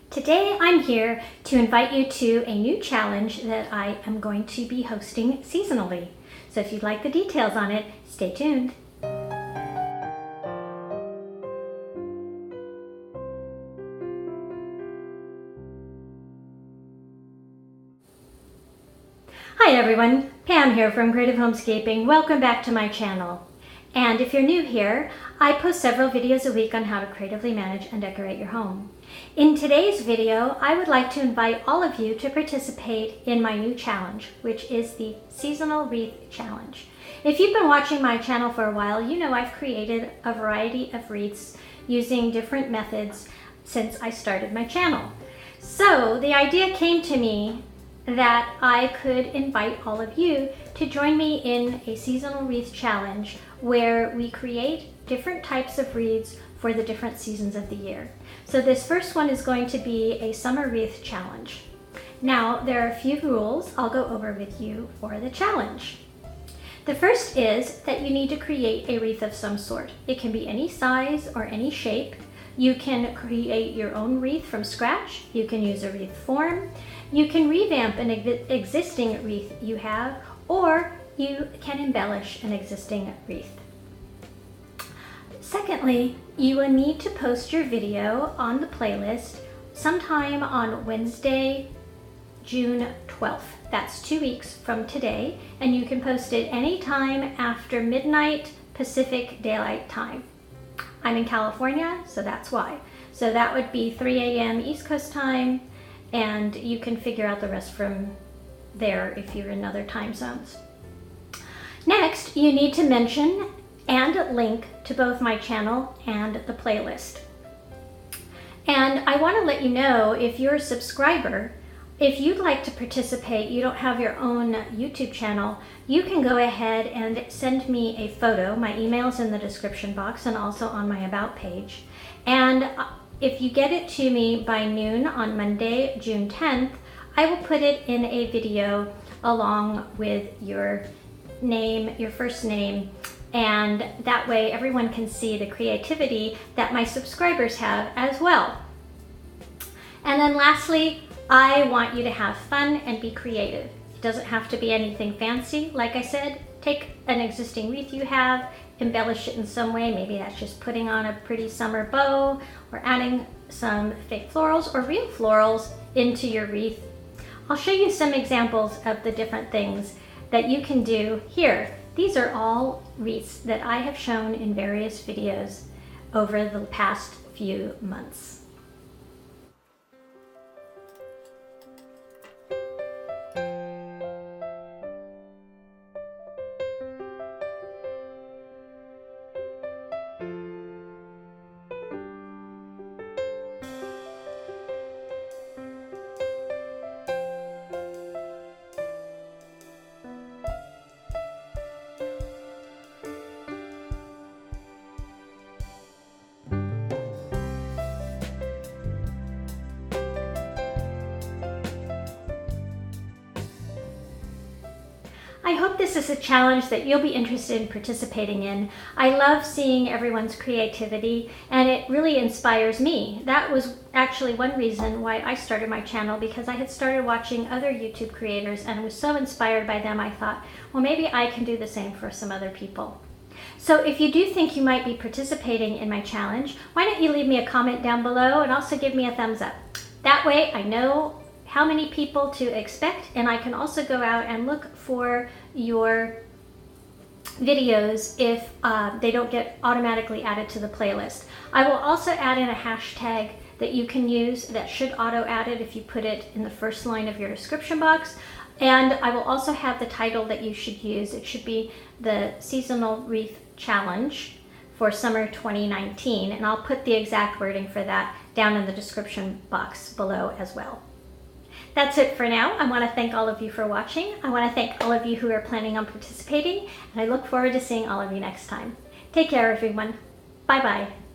Today I'm here to invite you to a new challenge that I am going to be hosting seasonally. So if you'd like the details on it, stay tuned. Hi everyone, Pam here from Creative Homescaping. Welcome back to my channel. And if you're new here, I post several videos a week on how to creatively manage and decorate your home. In today's video, I would like to invite all of you to participate in my new challenge, which is the Seasonal Wreath Challenge. If you've been watching my channel for a while, you know I've created a variety of wreaths using different methods since I started my channel. So the idea came to me that I could invite all of you to join me in a seasonal wreath challenge where we create different types of wreaths for the different seasons of the year. So this first one is going to be a summer wreath challenge. Now there are a few rules I'll go over with you for the challenge. The first is that you need to create a wreath of some sort. It can be any size or any shape. You can create your own wreath from scratch. You can use a wreath form. You can revamp an existing wreath you have, or you can embellish an existing wreath. Secondly, you will need to post your video on the playlist sometime on Wednesday, June 12th. That's 2 weeks from today, and you can post it anytime after midnight Pacific Daylight Time. I'm in California, so that's why. So that would be 3 a.m. East Coast time, and you can figure out the rest from there if you're in other time zones. Next, you need to mention and link to both my channel and the playlist. And I want to let you know, if you're a subscriber, if you'd like to participate, you don't have your own YouTube channel, you can go ahead and send me a photo. My email's in the description box and also on my About page. And if you get it to me by noon on Monday, June 10th, I will put it in a video along with your name, your first name, and that way everyone can see the creativity that my subscribers have as well. And then lastly, I want you to have fun and be creative. It doesn't have to be anything fancy. Like I said, take an existing wreath you have, embellish it in some way. Maybe that's just putting on a pretty summer bow or adding some fake florals or real florals into your wreath. I'll show you some examples of the different things that you can do here. These are all wreaths that I have shown in various videos over the past few months. I hope this is a challenge that you'll be interested in participating in. I love seeing everyone's creativity, and it really inspires me. That was actually one reason why I started my channel, because I had started watching other YouTube creators and was so inspired by them. I thought, well, maybe I can do the same for some other people. So if you do think you might be participating in my challenge, why don't you leave me a comment down below and also give me a thumbs up. That way I know how many people to expect, and I can also go out and look for your videos if they don't get automatically added to the playlist. I will also add in a hashtag that you can use that should auto-add it if you put it in the first line of your description box. And I will also have the title that you should use. It should be the Seasonal Wreath Challenge for summer 2019, and I'll put the exact wording for that down in the description box below as well. That's it for now. I want to thank all of you for watching. I want to thank all of you who are planning on participating, and I look forward to seeing all of you next time. Take care, everyone. Bye-bye.